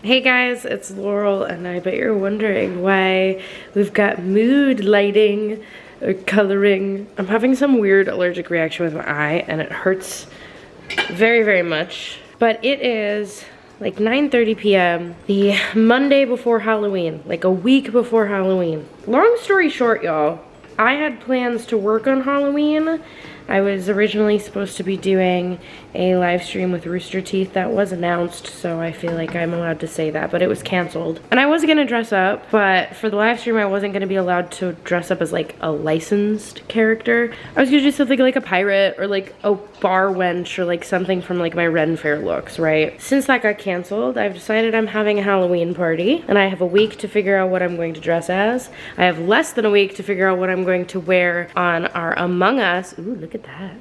Hey guys, it's Laurel, and I bet you're wondering why we've got mood lighting or coloring. I'm having some weird allergic reaction with my eye, and it hurts very, very much. But it is like 9:30 p.m. the Monday before Halloween, like a week before Halloween. Long story short, y'all, I had plans to work on Halloween. I was originally supposed to be doing a live stream with Rooster Teeth that was announced, so I feel like I'm allowed to say that, but it was canceled. And I was gonna dress up, but for the live stream I wasn't gonna be allowed to dress up as like a licensed character. I was gonna do something like a pirate or like a bar wench or like something from like my Ren Fair looks, right? Since that got canceled, I've decided I'm having a Halloween party, and I have a week to figure out what I'm going to dress as. I have less than a week to figure out what I'm going to wear on our Among Us. Ooh, look at that.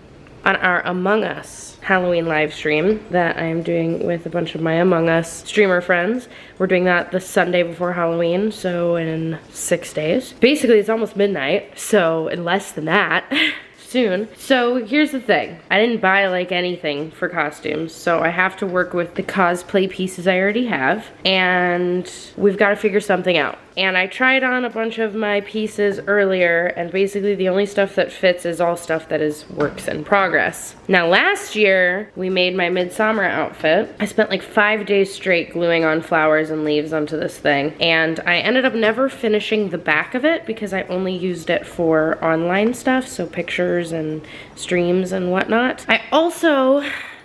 On our Among Us Halloween live stream that I am doing with a bunch of my Among Us streamer friends. We're doing that the Sunday before Halloween, so in 6 days. Basically, it's almost midnight, so in less than that. Soon. So here's the thing. I didn't buy like anything for costumes, so I have to work with the cosplay pieces I already have, and we've got to figure something out. And I tried on a bunch of my pieces earlier, and basically the only stuff that fits is all stuff that is works in progress. Now last year, we made my Midsummer outfit. I spent like 5 days straight gluing on flowers and leaves onto this thing, and I ended up never finishing the back of it because I only used it for online stuff, so pictures and streams and whatnot. I also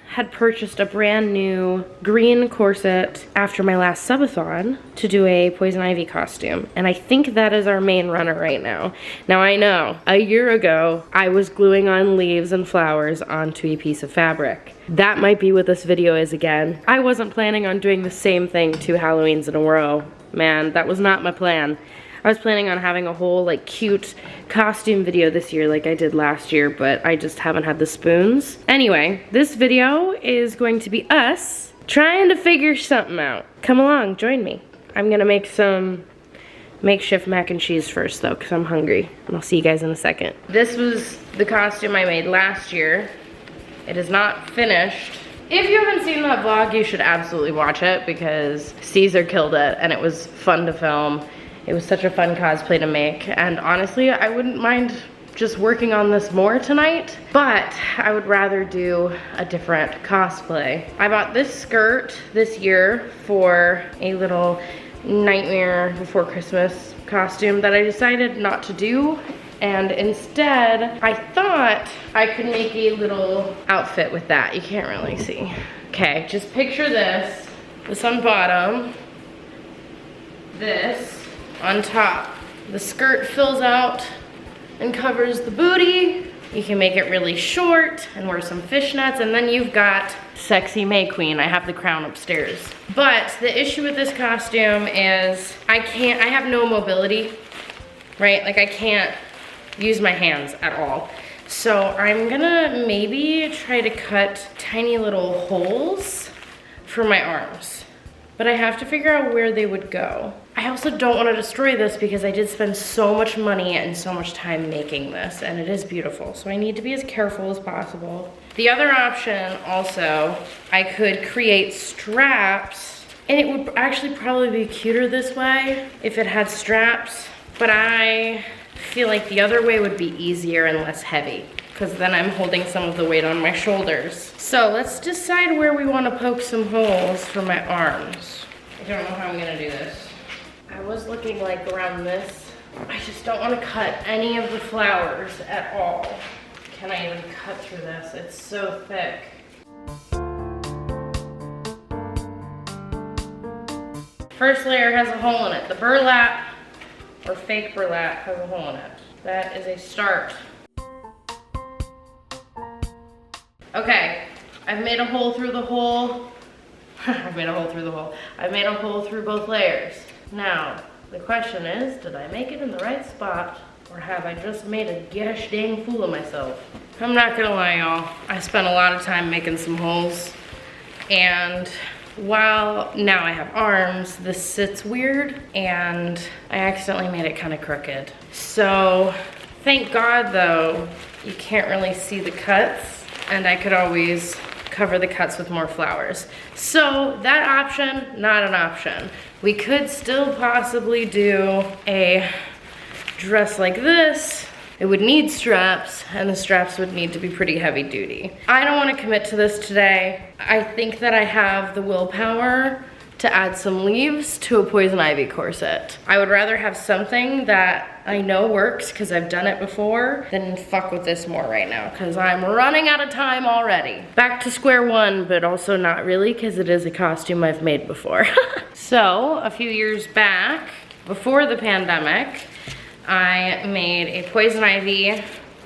had purchased a brand new green corset after my last subathon to do a Poison Ivy costume. And I think that is our main runner right now. Now I know, a year ago, I was gluing on leaves and flowers onto a piece of fabric. That might be what this video is again. I wasn't planning on doing the same thing 2 Halloweens in a row. Man, that was not my plan. I was planning on having a whole like cute costume video this year like I did last year, but I just haven't had the spoons. Anyway, this video is going to be us trying to figure something out. Come along, join me. I'm gonna make some makeshift mac and cheese first though, because I'm hungry, and I'll see you guys in a second. This was the costume I made last year. It is not finished. If you haven't seen that vlog, you should absolutely watch it because Caesar killed it and it was fun to film. It was such a fun cosplay to make, and honestly, I wouldn't mind just working on this more tonight, but I would rather do a different cosplay. I bought this skirt this year for a little Nightmare Before Christmas costume that I decided not to do, and instead, I thought I could make a little outfit with that. You can't really see. Okay, just picture this. This on bottom, this on top. The skirt fills out and covers the booty. You can make it really short and wear some fishnets, and then you've got sexy May Queen. I have the crown upstairs. But the issue with this costume is I have no mobility, right? Like I can't use my hands at all. So I'm gonna maybe try to cut tiny little holes for my arms, but I have to figure out where they would go. I also don't want to destroy this because I did spend so much money and so much time making this, and it is beautiful, so I need to be as careful as possible. The other option also, I could create straps, and it would actually probably be cuter this way if it had straps, but I feel like the other way would be easier and less heavy, because then I'm holding some of the weight on my shoulders. So let's decide where we want to poke some holes for my arms. I don't know how I'm gonna do this. I was looking like around this. I just don't want to cut any of the flowers at all. Can I even cut through this? It's so thick. First layer has a hole in it. The burlap, or fake burlap, has a hole in it. That is a start. Okay, I've made a hole through the hole. I've made a hole through the hole. I've made a hole through both layers. Now, the question is, did I make it in the right spot, or have I just made a gosh dang fool of myself? I'm not gonna lie, y'all. I spent a lot of time making some holes, and while now I have arms, this sits weird, and I accidentally made it kind of crooked. So, thank God though, you can't really see the cuts, and I could always cover the cuts with more flowers. So that option, not an option. We could still possibly do a dress like this. It would need straps, and the straps would need to be pretty heavy duty. I don't want to commit to this today. I think that I have the willpower to add some leaves to a poison ivy corset. I would rather have something that I know works because I've done it before than fuck with this more right now because I'm running out of time already. Back to square one, but also not really because it is a costume I've made before. So a few years back, before the pandemic, I made a poison ivy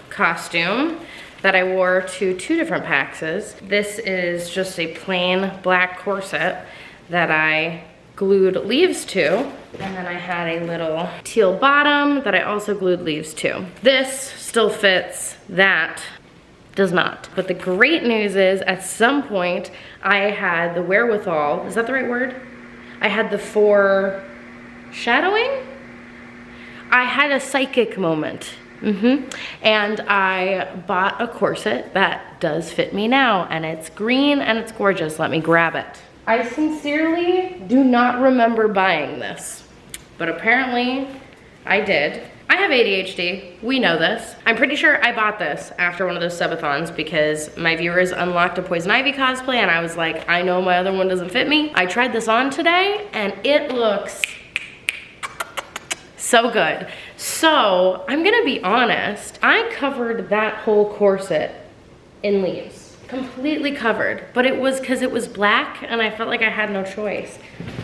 costume that I wore to 2 different PAXs. This is just a plain black corset that I glued leaves to, and then I had a little teal bottom that I also glued leaves to. This still fits, that does not. But the great news is at some point I had the wherewithal, is that the right word? I had the foreshadowing? I had a psychic moment. And I bought a corset that does fit me now, and it's green and it's gorgeous. Let me grab it. I sincerely do not remember buying this, but apparently I did. I have ADHD, we know this. I'm pretty sure I bought this after one of those subathons because my viewers unlocked a Poison Ivy cosplay and I was like, I know my other one doesn't fit me. I tried this on today and it looks so good. So I'm gonna be honest, I covered that whole corset in leaves. Completely covered, but it was because it was black and I felt like I had no choice.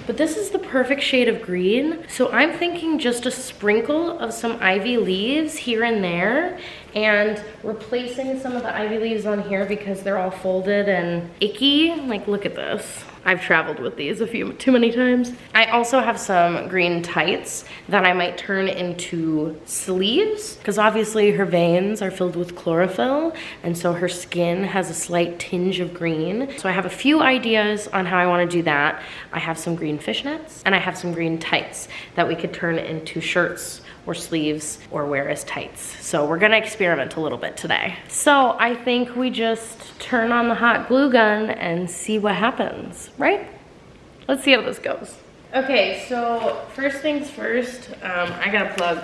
But this is the perfect shade of green, so I'm thinking just a sprinkle of some ivy leaves here and there and replacing some of the ivy leaves on here because they're all folded and icky. Like, look at this. I've traveled with these too many times. I also have some green tights that I might turn into sleeves because obviously her veins are filled with chlorophyll and so her skin has a slight tinge of green. So I have a few ideas on how I want to do that. I have some green fishnets and I have some green tights that we could turn into shirts or sleeves or wear as tights. So we're gonna experiment a little bit today. So I think we just turn on the hot glue gun and see what happens, right? Let's see how this goes. Okay, so first things first, I gotta plug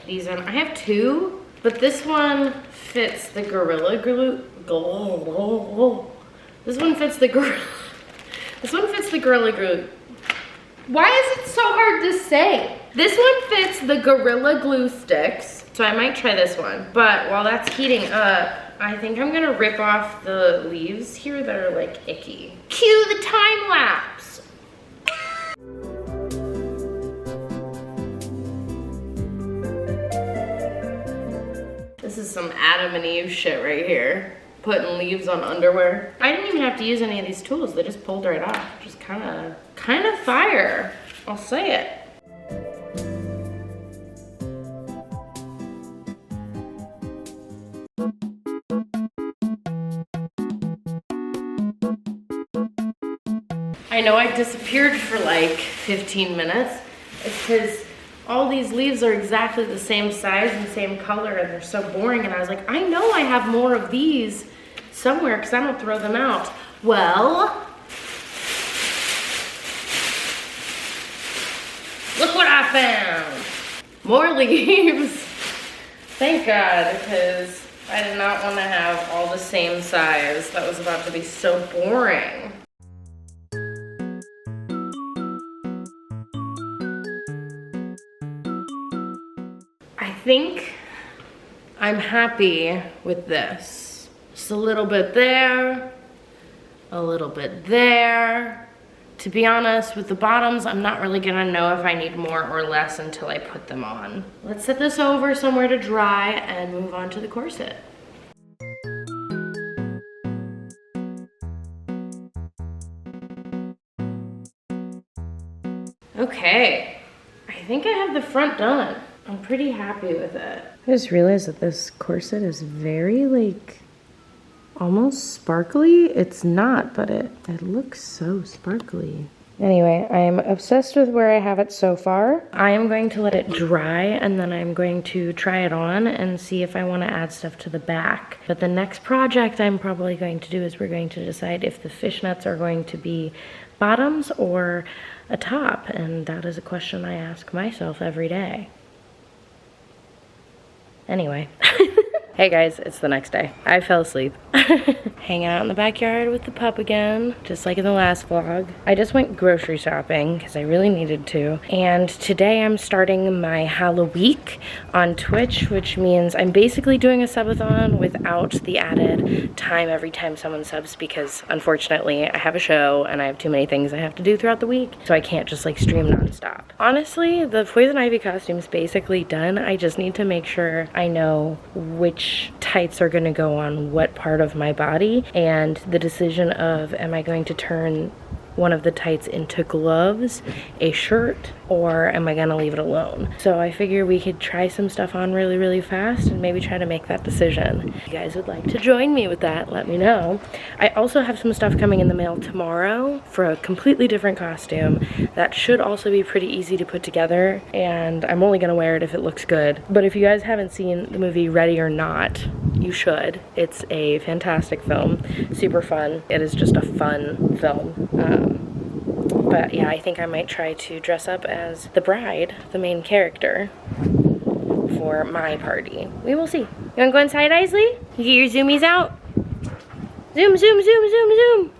these in. I have 2, but this one fits the Gorilla Glue. This one fits the Gorilla Glue. Why is it so hard to say? This one fits the Gorilla Glue sticks, so I might try this one. But while that's heating up, I think I'm gonna rip off the leaves here that are like icky. Cue the time lapse. This is some Adam and Eve shit right here. Putting leaves on underwear. I didn't even have to use any of these tools. They just pulled right off. Just kind of fire. I'll say it. I know I disappeared for like 15 minutes. It's because all these leaves are exactly the same size and same color and they're so boring, and I was like, I know I have more of these somewhere because I don't throw them out. Well, look what I found. More leaves. Thank God, because I did not want to have all the same size. That was about to be so boring. I think I'm happy with this. Just a little bit there, a little bit there. To be honest, with the bottoms, I'm not really gonna know if I need more or less until I put them on. Let's set this over somewhere to dry and move on to the corset. Okay, I think I have the front done. I'm pretty happy with it. I just realized that this corset is very like almost sparkly. It's not, but it looks so sparkly. Anyway, I'm obsessed with where I have it so far. I am going to let it dry and then I'm going to try it on and see if I want to add stuff to the back. But the next project I'm probably going to do is we're going to decide if the fishnets are going to be bottoms or a top. And that is a question I ask myself every day. Anyway. Hey guys, it's the next day. I fell asleep. Hanging out in the backyard with the pup again, just like in the last vlog. I just went grocery shopping because I really needed to. And today I'm starting my Halloween on Twitch, which means I'm basically doing a subathon without the added time every time someone subs because unfortunately I have a show and I have too many things I have to do throughout the week. So I can't just like stream nonstop. Honestly, the Poison Ivy costume's basically done. I just need to make sure I know which tights are gonna go on what part of my body, and the decision of am I going to turn one of the tights into gloves, a shirt, or am I gonna leave it alone? So I figure we could try some stuff on really, really fast and maybe try to make that decision. If you guys would like to join me with that, let me know. I also have some stuff coming in the mail tomorrow for a completely different costume that should also be pretty easy to put together, and I'm only gonna wear it if it looks good. But if you guys haven't seen the movie Ready or Not, you should. It's a fantastic film, super fun. It is just a fun film. But yeah, I think I might try to dress up as the bride, the main character, for my party. We will see. You wanna go inside, Isley? You get your zoomies out? Zoom, zoom, zoom, zoom, zoom.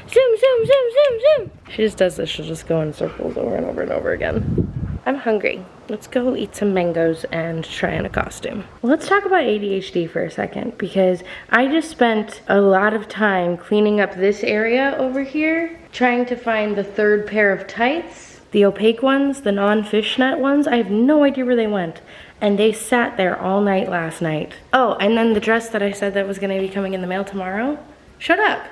Zoom, zoom, zoom, zoom, zoom. She just does this, she'll just go in circles over and over and over again. I'm hungry. Let's go eat some mangoes and try on a costume. Well, let's talk about ADHD for a second because I just spent a lot of time cleaning up this area over here, trying to find the third pair of tights, the opaque ones, the non-fishnet ones. I have no idea where they went. And they sat there all night last night. Oh, and then the dress that I said that was gonna be coming in the mail tomorrow showed up.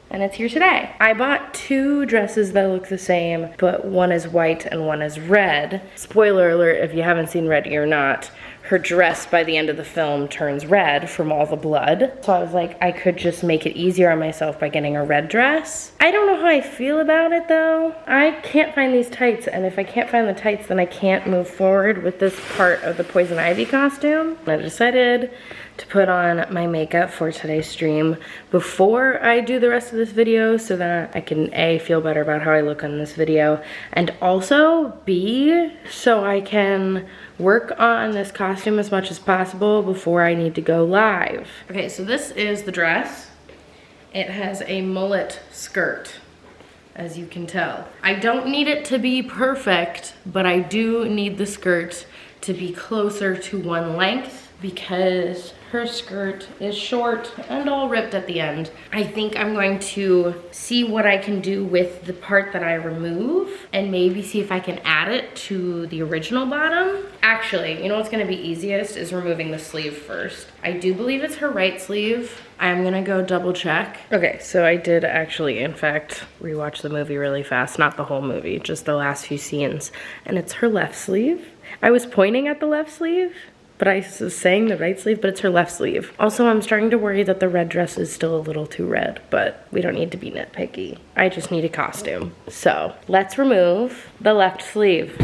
And it's here today. I bought two dresses that look the same, but one is white and one is red. Spoiler alert, if you haven't seen Ready or Not, her dress by the end of the film turns red from all the blood. So I was like, I could just make it easier on myself by getting a red dress. I don't know how I feel about it though. I can't find these tights, and if I can't find the tights, then I can't move forward with this part of the Poison Ivy costume. I decided to put on my makeup for today's stream before I do the rest of this video so that I can A, feel better about how I look on this video, and also B, so I can work on this costume as much as possible before I need to go live. Okay, so this is the dress. It has a mullet skirt, as you can tell. I don't need it to be perfect, but I do need the skirt to be closer to one length because her skirt is short and all ripped at the end. I think I'm going to see what I can do with the part that I remove and maybe see if I can add it to the original bottom. Actually, you know what's gonna be easiest is removing the sleeve first. I do believe it's her right sleeve. I'm gonna go double check. Okay, so I did actually, in fact, rewatch the movie really fast. Not the whole movie, just the last few scenes. And it's her left sleeve. I was pointing at the left sleeve, but I was saying the right sleeve, but it's her left sleeve. Also, I'm starting to worry that the red dress is still a little too red, but we don't need to be nitpicky. I just need a costume. So let's remove the left sleeve.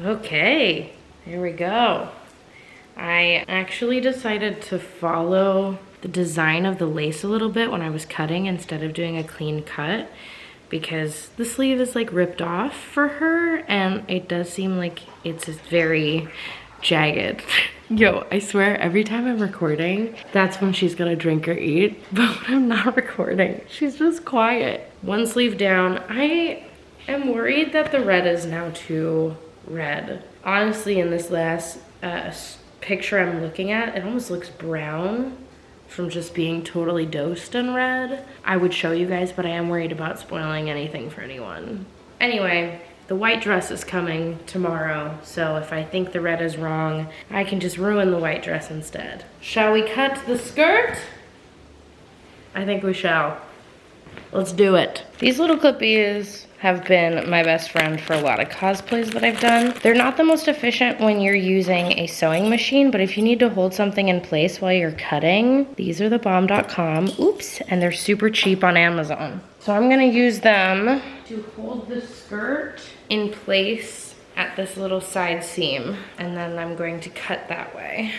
Okay, here we go. I actually decided to follow the design of the lace a little bit when I was cutting instead of doing a clean cut, because the sleeve is like ripped off for her and it does seem like it's very jagged. Yo, I swear every time I'm recording, that's when she's gonna drink or eat, but when I'm not recording, she's just quiet. One sleeve down. I am worried that the red is now too red. Honestly, in this last picture I'm looking at, it almost looks brown from just being totally doused in red. I would show you guys, but I am worried about spoiling anything for anyone. Anyway, the white dress is coming tomorrow, so if I think the red is wrong, I can just ruin the white dress instead. Shall we cut the skirt? I think we shall. Let's do it. These little clippies have been my best friend for a lot of cosplays that I've done. They're not the most efficient when you're using a sewing machine, but if you need to hold something in place while you're cutting, these are the bomb.com. Oops, and they're super cheap on Amazon. So I'm gonna use them to hold the skirt in place at this little side seam, and then I'm going to cut that way.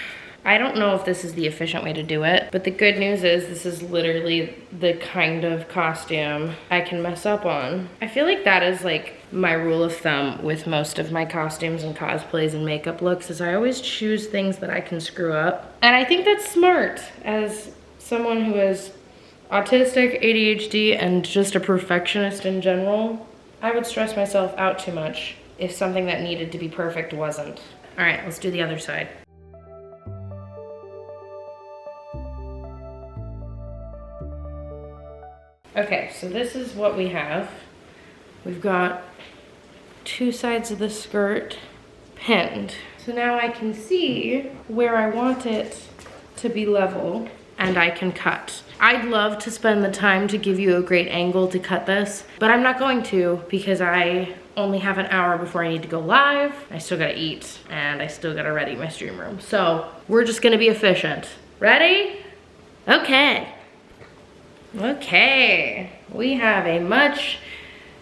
I don't know if this is the efficient way to do it, but the good news is this is literally the kind of costume I can mess up on. I feel like that is like my rule of thumb with most of my costumes and cosplays and makeup looks, is I always choose things that I can screw up. And I think that's smart as someone who is autistic, ADHD, and just a perfectionist in general. I would stress myself out too much if something that needed to be perfect wasn't. All right, let's do the other side. Okay, so this is what we have. We've got two sides of the skirt pinned. So now I can see where I want it to be level, and I can cut. I'd love to spend the time to give you a great angle to cut this, but I'm not going to because I only have an hour before I need to go live. I still gotta eat, and I still gotta ready my stream room. So we're just gonna be efficient. Ready? Okay. Okay, we have a much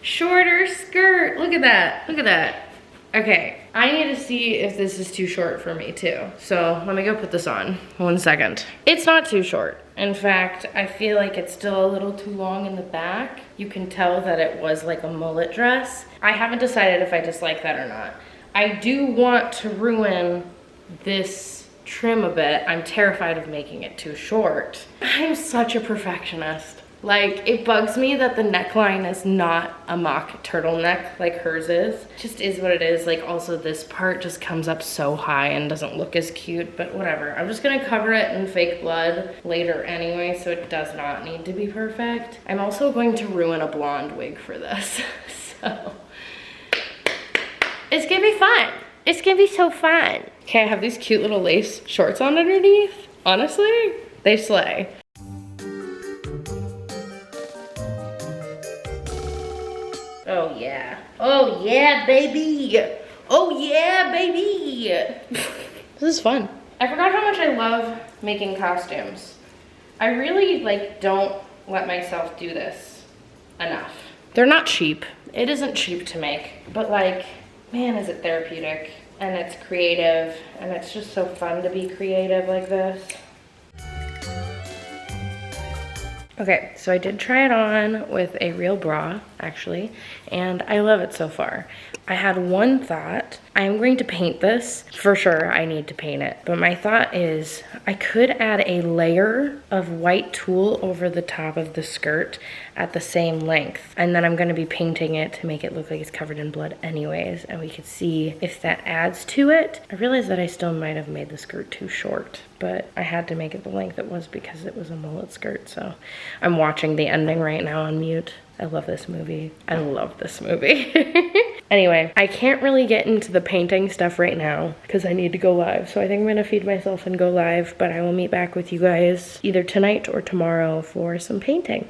shorter skirt. Look at that, look at that. Okay, I need to see if this is too short for me too. So let me go put this on, 1 second. It's not too short. In fact, I feel like it's still a little too long in the back. You can tell that it was like a mullet dress. I haven't decided if I dislike that or not. I do want to ruin this trim a bit. I'm terrified of making it too short. I'm such a perfectionist. Like, it bugs me that the neckline is not a mock turtleneck like hers is. It just is what it is. Like, also this part just comes up so high and doesn't look as cute, but whatever. I'm just gonna cover it in fake blood later anyway, so it does not need to be perfect. I'm also going to ruin a blonde wig for this, so it's gonna be fun. It's gonna be so fun. Okay, I have these cute little lace shorts on underneath. Honestly, they slay. Oh yeah. Oh yeah, baby. Oh yeah, baby. This is fun. I forgot how much I love making costumes. I really don't let myself do this enough. They're not cheap. It isn't cheap to make, but man, is it therapeutic, and it's creative, and it's just so fun to be creative like this. Okay, so I did try it on with a real bra, actually, and I love it so far. I had one thought. I am going to paint this. For sure, I need to paint it. But my thought is I could add a layer of white tulle over the top of the skirt at the same length. And then I'm gonna be painting it to make it look like it's covered in blood anyways. And we could see if that adds to it. I realized that I still might have made the skirt too short, but I had to make it the length it was because it was a mullet skirt. So I'm watching the ending right now on mute. I love this movie. I love this movie. Anyway, I can't really get into the painting stuff right now because I need to go live. So I think I'm gonna feed myself and go live, but I will meet back with you guys either tonight or tomorrow for some painting.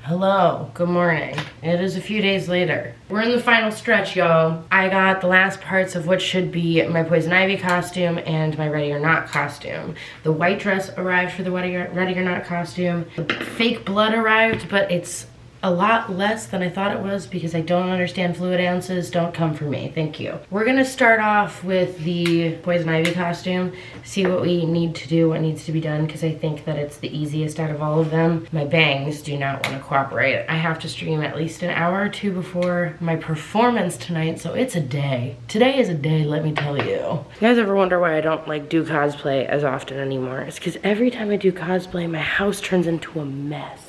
Hello, good morning. It is a few days later. We're in the final stretch, y'all. I got the last parts of what should be my Poison Ivy costume and my Ready or Not costume. The white dress arrived for the Ready or Not costume. The fake blood arrived, but it's a lot less than I thought it was because I don't understand fluid ounces. Don't come for me, thank you. We're gonna start off with the Poison Ivy costume, see what we need to do, what needs to be done, because I think that it's the easiest out of all of them. My bangs do not want to cooperate. I have to stream at least an hour or two before my performance tonight, so it's a day. Today is a day, let me tell you. You guys ever wonder why I don't do cosplay as often anymore? It's because every time I do cosplay, my house turns into a mess.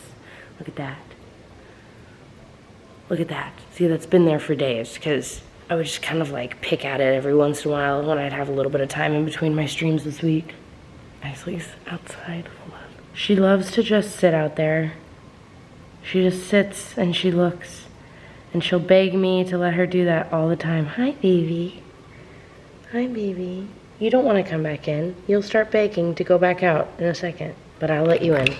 Look at that. Look at that. See, that's been there for days because I would just kind of pick at it every once in a while when I'd have a little bit of time in between my streams this week. Isley's outside. Hold on. She loves to just sit out there. She just sits and she looks. And she'll beg me to let her do that all the time. Hi, baby. Hi, baby. You don't want to come back in. You'll start begging to go back out in a second. But I'll let you in.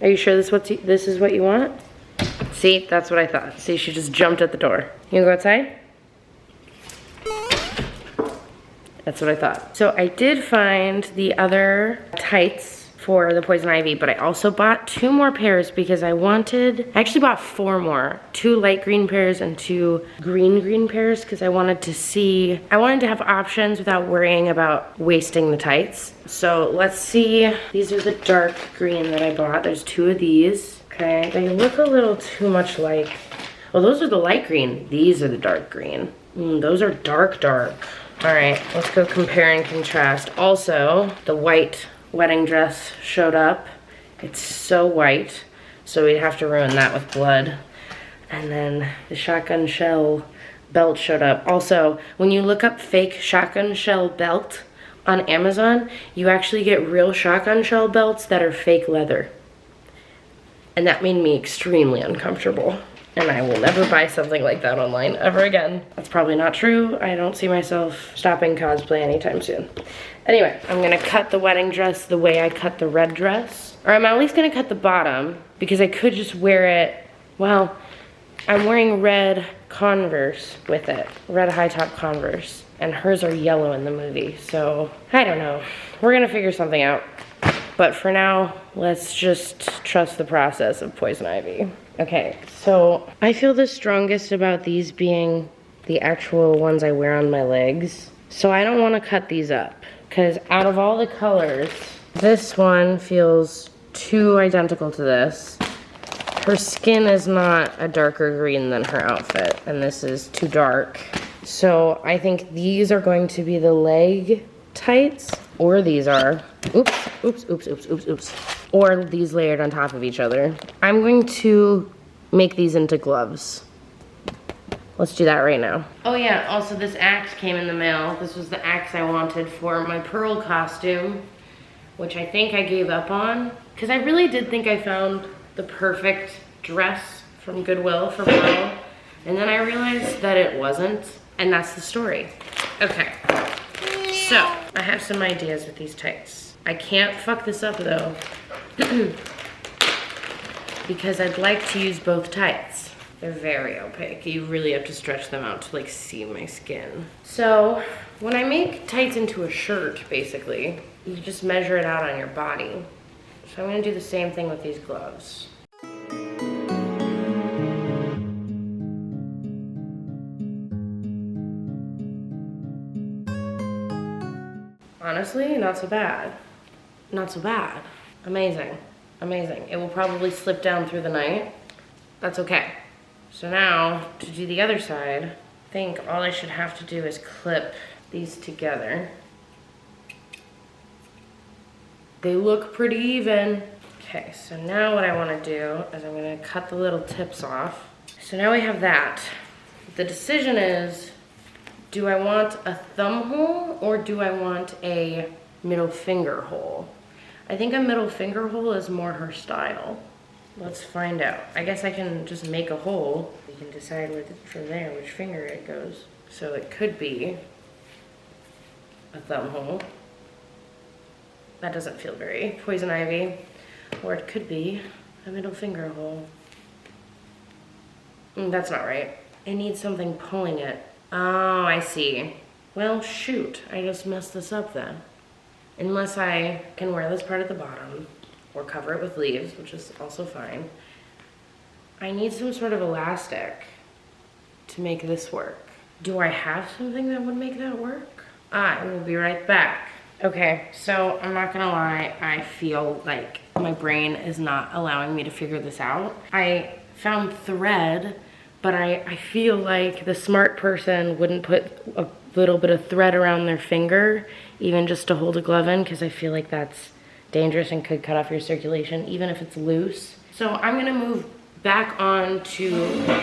Are you sure this is what you want? See, that's what I thought. See, she just jumped at the door. You wanna go outside? That's what I thought. So I did find the other tights for the Poison Ivy, but I also bought 2 more pairs because I actually bought 4 more. 2 light green pairs and 2 green pairs because I wanted to have options without worrying about wasting the tights. So let's see. These are the dark green that I bought. There's 2 of these. Okay, they look a little too much like, well, those are the light green. These are the dark green. Those are dark. All right, let's go compare and contrast. Also, the white wedding dress showed up. It's so white, so we'd have to ruin that with blood. And then the shotgun shell belt showed up. Also, when you look up fake shotgun shell belt on Amazon, you actually get real shotgun shell belts that are fake leather. And that made me extremely uncomfortable. And I will never buy something like that online ever again. That's probably not true. I don't see myself stopping cosplay anytime soon. Anyway, I'm gonna cut the wedding dress the way I cut the red dress. Or I'm at least gonna cut the bottom because I could just wear it, well, I'm wearing red Converse with it. Red high top Converse. And hers are yellow in the movie, so I don't know. We're gonna figure something out. But for now, let's just trust the process of Poison Ivy. Okay, so I feel the strongest about these being the actual ones I wear on my legs. So I don't want to cut these up because out of all the colors, this one feels too identical to this. Her skin is not a darker green than her outfit, and this is too dark. So I think these are going to be the leg tights, or these are, oops. Or these layered on top of each other. I'm going to make these into gloves. Let's do that right now. Oh yeah, also this axe came in the mail. This was the axe I wanted for my pearl costume, which I think I gave up on, because I really did think I found the perfect dress from Goodwill for Pearl, and then I realized that it wasn't, and that's the story. Okay, so I have some ideas with these tights. I can't fuck this up though, because I'd like to use both tights. They're very opaque. You really have to stretch them out to like see my skin. So when I make tights into a shirt, basically, you just measure it out on your body. So I'm gonna do the same thing with these gloves. Honestly, not so bad. Not so bad. Amazing, amazing. It will probably slip down through the night. That's okay. So now, to do the other side, I think all I should have to do is clip these together. They look pretty even. Okay, so now what I wanna do is I'm gonna cut the little tips off. So now we have that. The decision is, do I want a thumb hole or do I want a middle finger hole? I think a middle finger hole is more her style. Let's find out. I guess I can just make a hole. We can decide from there which finger it goes. So it could be a thumb hole. That doesn't feel very Poison Ivy. Or it could be a middle finger hole. That's not right. It needs something pulling it. Oh, I see. Well, shoot. I just messed this up then. Unless I can wear this part at the bottom or cover it with leaves, which is also fine. I need some sort of elastic to make this work. Do I have something that would make that work? I will be right back. Okay, so I'm not gonna lie, I feel like my brain is not allowing me to figure this out. I found thread, but I feel like the smart person wouldn't put a little bit of thread around their finger, even just to hold a glove in, because I feel like that's dangerous and could cut off your circulation, even if it's loose. So I'm gonna move back on to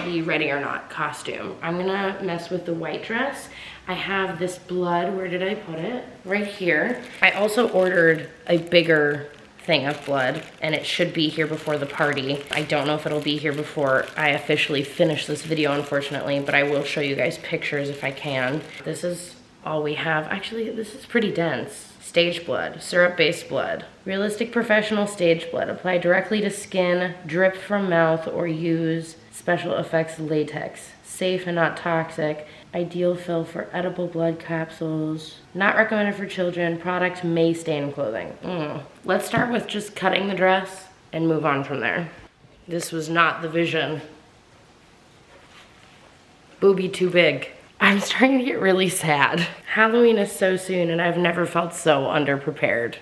the Ready or Not costume. I'm gonna mess with the white dress. I have this blood, where did I put it? Right here. I also ordered a bigger thing of blood, and it should be here before the party. I don't know if it'll be here before I officially finish this video, unfortunately, but I will show you guys pictures if I can. This is all we have. Actually, this is pretty dense. Stage blood, syrup-based blood. Realistic professional stage blood. Apply directly to skin, drip from mouth, or use special effects latex. Safe and not toxic. Ideal fill for edible blood capsules. Not recommended for children. Product may stain clothing. Let's start with just cutting the dress and move on from there. This was not the vision. Boobie too big. I'm starting to get really sad. Halloween is so soon and I've never felt so underprepared.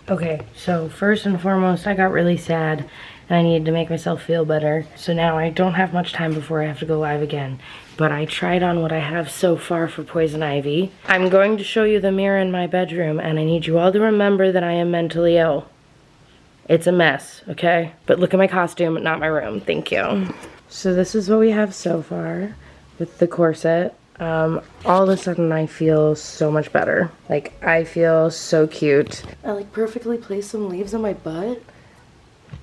Okay, so first and foremost, I got really sad and I needed to make myself feel better. So now I don't have much time before I have to go live again, but I tried on what I have so far for Poison Ivy. I'm going to show you the mirror in my bedroom and I need you all to remember that I am mentally ill. It's a mess, okay? But look at my costume, not my room. Thank you. So this is what we have so far with the corset. All of a sudden I feel so much better. Like, I feel so cute. I like perfectly placed some leaves on my butt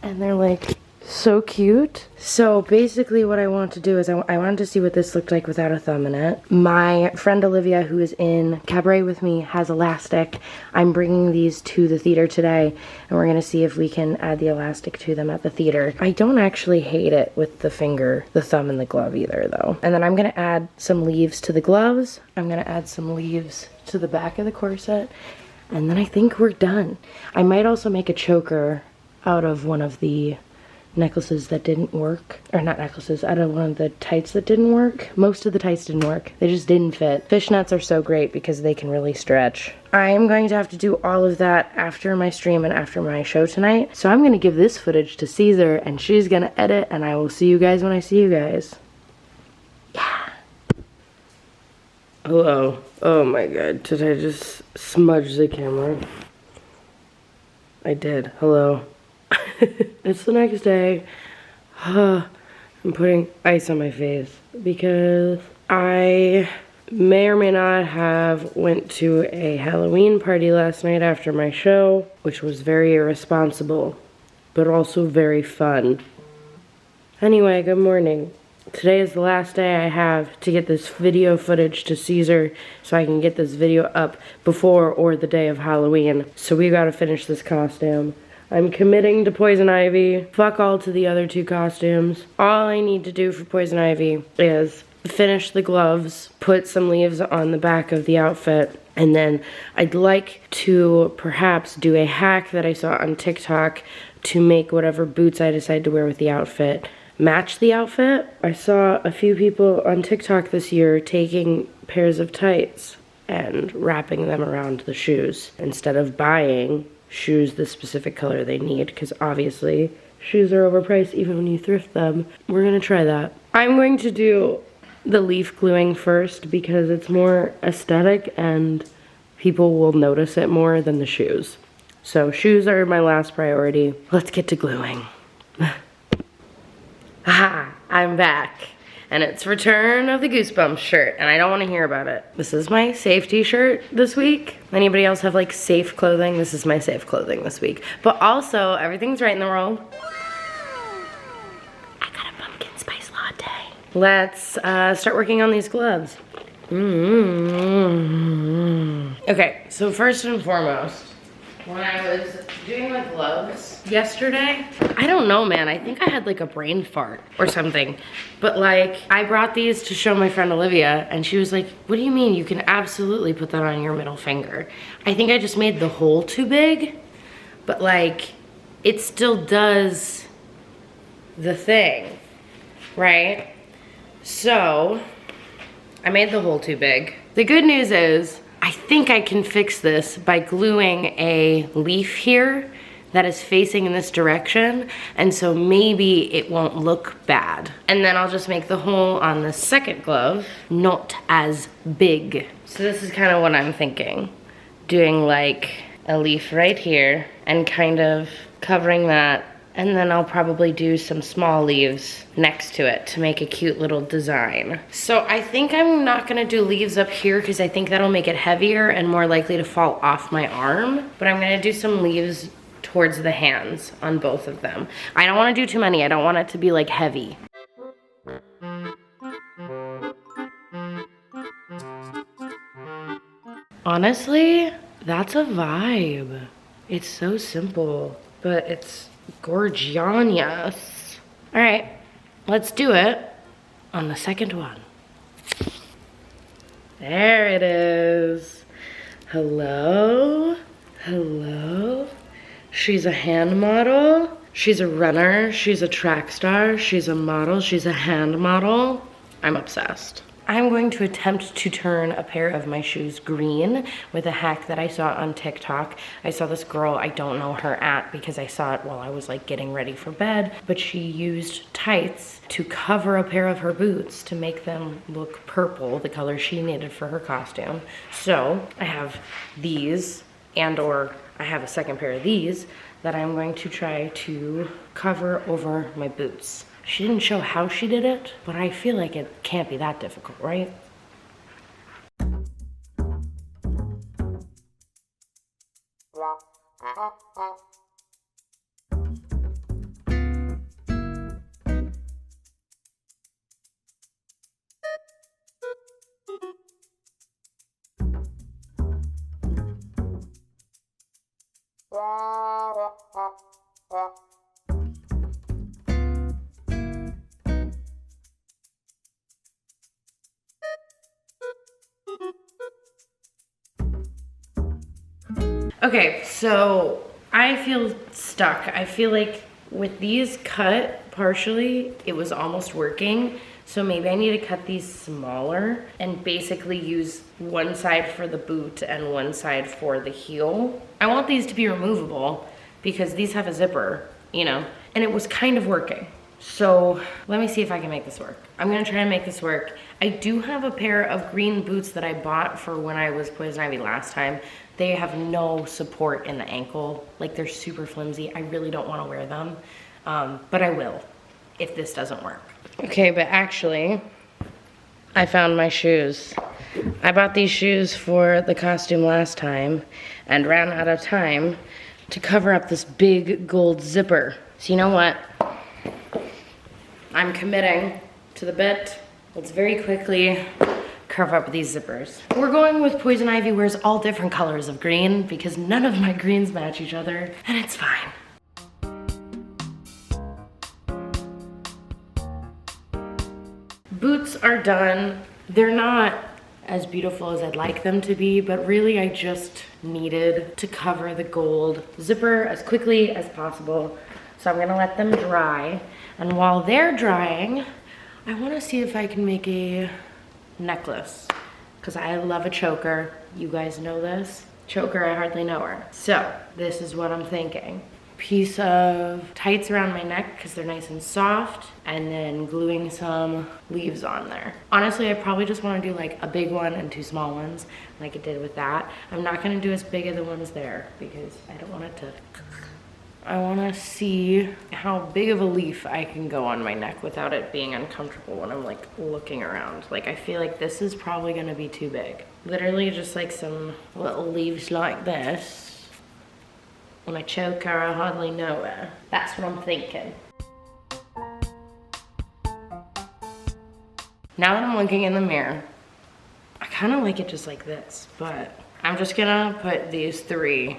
and they're like so cute. So basically what I want to do is I wanted to see what this looked like without a thumb in it. My friend Olivia, who is in Cabaret with me, has elastic. I'm bringing these to the theater today and we're gonna see if we can add the elastic to them at the theater. I don't actually hate it with the finger, the thumb, and the glove either though. And then I'm gonna add some leaves to the gloves. I'm gonna add some leaves to the back of the corset. And then I think we're done. I might also make a choker out of one of the necklaces that didn't work, or not necklaces, out of one of the tights that didn't work. Most of the tights didn't work. They just didn't fit. Fishnets are so great because they can really stretch. I am going to have to do all of that after my stream and after my show tonight. So I'm going to give this footage to Caesar and she's going to edit and I will see you guys when I see you guys. Yeah. Hello. Oh my god, did I just smudge the camera? I did. Hello. It's the next day. I'm putting ice on my face because I may or may not have went to a Halloween party last night after my show, which was very irresponsible, but also very fun. Anyway, good morning. Today is the last day I have to get this video footage to Caesar so I can get this video up before or the day of Halloween. So we gotta finish this costume. I'm committing to Poison Ivy. Fuck all to the other two costumes. All I need to do for Poison Ivy is finish the gloves, put some leaves on the back of the outfit, and then I'd like to perhaps do a hack that I saw on TikTok to make whatever boots I decide to wear with the outfit match the outfit. I saw a few people on TikTok this year taking pairs of tights and wrapping them around the shoes instead of buying shoes the specific color they need, because obviously shoes are overpriced even when you thrift them. We're gonna try that. I'm going to do the leaf gluing first because it's more aesthetic and people will notice it more than the shoes. So shoes are my last priority. Let's get to gluing. Haha, I'm back. And it's return of the Goosebumps shirt, and I don't want to hear about it. This is my safety shirt this week. Anybody else have like safe clothing? This is my safe clothing this week. But also, everything's right in the world. I got a pumpkin spice latte. Let's start working on these gloves. Okay, so first and foremost, when I was doing my gloves yesterday, I don't know, man, I think I had like a brain fart or something. But like, I brought these to show my friend Olivia and she was like, what do you mean? You can absolutely put that on your middle finger. I think I just made the hole too big, but like, it still does the thing, right? So, I made the hole too big. The good news is, I think I can fix this by gluing a leaf here that is facing in this direction, and so maybe it won't look bad. And then I'll just make the hole on the second glove not as big. So this is kind of what I'm thinking. Doing like a leaf right here and kind of covering that, and then I'll probably do some small leaves next to it to make a cute little design. So I think I'm not gonna do leaves up here because I think that'll make it heavier and more likely to fall off my arm. But I'm gonna do some leaves towards the hands on both of them. I don't wanna do too many. I don't want it to be like heavy. Honestly, that's a vibe. It's so simple, but it's gorgeous. All right, let's do it on the second one. There it is. Hello, hello. She's a hand model. She's a runner. She's a track star. She's a model. She's a hand model. I'm obsessed. I'm going to attempt to turn a pair of my shoes green with a hack that I saw on TikTok. I saw this girl, I don't know her at because I saw it while I was like getting ready for bed, but she used tights to cover a pair of her boots to make them look purple, the color she needed for her costume. So I have these or I have a second pair of these that I'm going to try to cover over my boots. She didn't show how she did it, but I feel like it can't be that difficult, right? Okay, so I feel stuck. I feel like with these cut partially, it was almost working. So maybe I need to cut these smaller and basically use one side for the boot and one side for the heel. I want these to be removable because these have a zipper, you know, and it was kind of working. So let me see if I can make this work. I'm gonna try and make this work. I do have a pair of green boots that I bought for when I was Poison Ivy last time. They have no support in the ankle. Like they're super flimsy. I really don't wanna wear them, but I will if this doesn't work. Okay, but actually, I found my shoes. I bought these shoes for the costume last time and ran out of time to cover up this big gold zipper. So you know what? I'm committing to the bit. Let's very quickly cover up these zippers. We're going with Poison Ivy wears all different colors of green because none of my greens match each other, and it's fine. Boots are done. They're not as beautiful as I'd like them to be, but really I just needed to cover the gold zipper as quickly as possible. So I'm gonna let them dry. And while they're drying, I wanna see if I can make a necklace because I love a choker. You guys know this. Choker, I hardly know her. So this is what I'm thinking. Piece of tights around my neck because they're nice and soft, and then gluing some leaves on there. Honestly, I probably just want to do like a big one and two small ones like it did with that. I'm not going to do as big as the ones there because I don't want it to... I want to see how big of a leaf I can go on my neck without it being uncomfortable when I'm like looking around. Like I feel like this is probably going to be too big. Literally just like some little leaves like this. On a choker, I hardly know her. That's what I'm thinking. Now that I'm looking in the mirror, I kind of like it just like this, but I'm just gonna put these three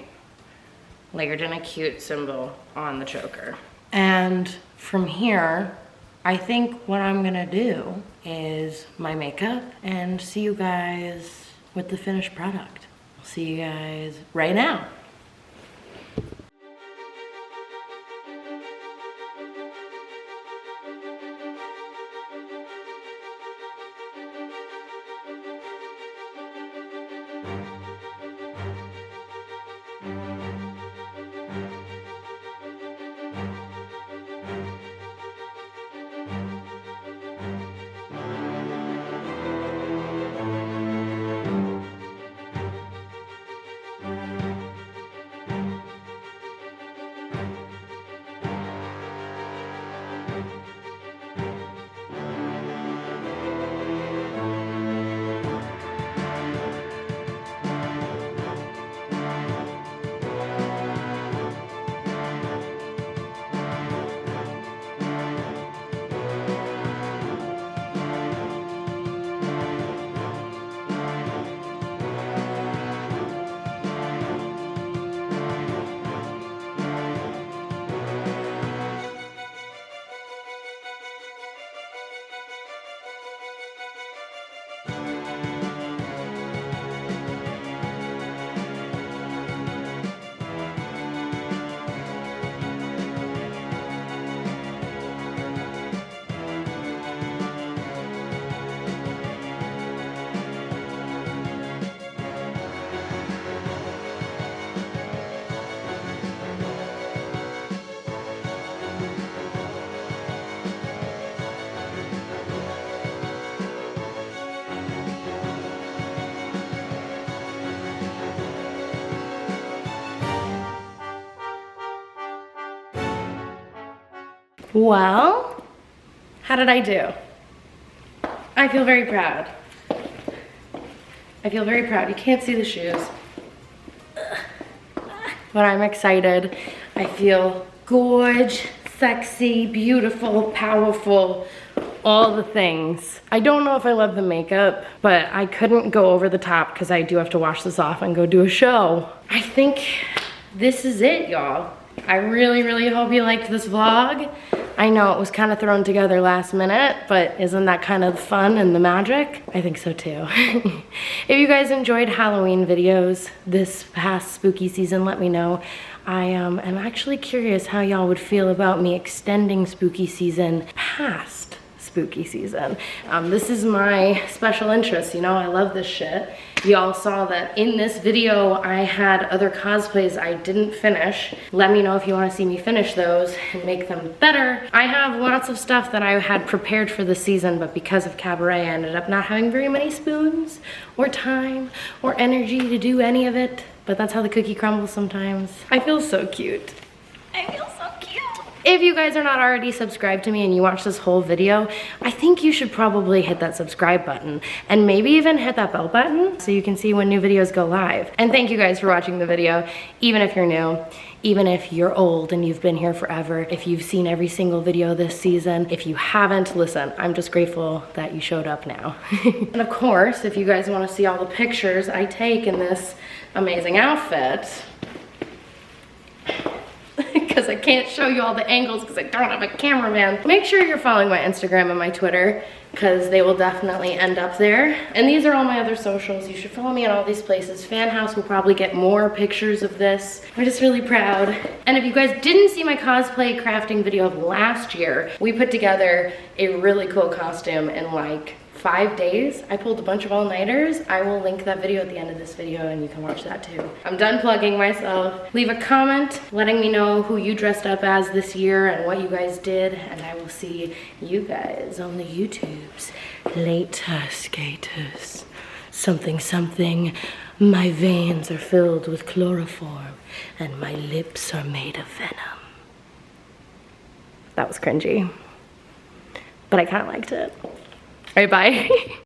layered in a cute symbol on the choker. And from here, I think what I'm gonna do is my makeup and see you guys with the finished product. I'll see you guys right now. Well, how did I do? I feel very proud. I feel very proud. You can't see the shoes. But I'm excited. I feel gorge, sexy, beautiful, powerful, all the things. I don't know if I love the makeup, but I couldn't go over the top because I do have to wash this off and go do a show. I think this is it, y'all. I really hope you liked this vlog. I know it was kind of thrown together last minute, but isn't that kind of the fun and the magic? I think so too. If you guys enjoyed Halloween videos this past spooky season, let me know. I am actually curious how y'all would feel about me extending spooky season past spooky season. This is my special interest, you know, I love this shit. Y'all saw that in this video I had other cosplays I didn't finish. Let me know if you want to see me finish those and make them better. I have lots of stuff that I had prepared for the season, but because of Cabaret I ended up not having very many spoons or time or energy to do any of it. But that's how the cookie crumbles sometimes. I feel so cute. I feel so cute. If you guys are not already subscribed to me and you watch this whole video, I think you should probably hit that subscribe button and maybe even hit that bell button so you can see when new videos go live. And thank you guys for watching the video, even if you're new, even if you're old and you've been here forever, if you've seen every single video this season. If you haven't, listen, I'm just grateful that you showed up now. And of course, if you guys want to see all the pictures I take in this amazing outfit, because I can't show you all the angles because I don't have a cameraman. Make sure you're following my Instagram and my Twitter because they will definitely end up there. And these are all my other socials. You should follow me on all these places. Fan House will probably get more pictures of this. I'm just really proud. And if you guys didn't see my cosplay crafting video of last year, we put together a really cool costume in like 5 days. I pulled a bunch of all-nighters. I will link that video at the end of this video and you can watch that too. I'm done plugging myself. Leave a comment letting me know who you dressed up as this year and what you guys did, and I will see you guys on the YouTubes later, skaters. Something, my veins are filled with chloroform and my lips are made of venom. That was cringy, but I kind of liked it. All right, bye.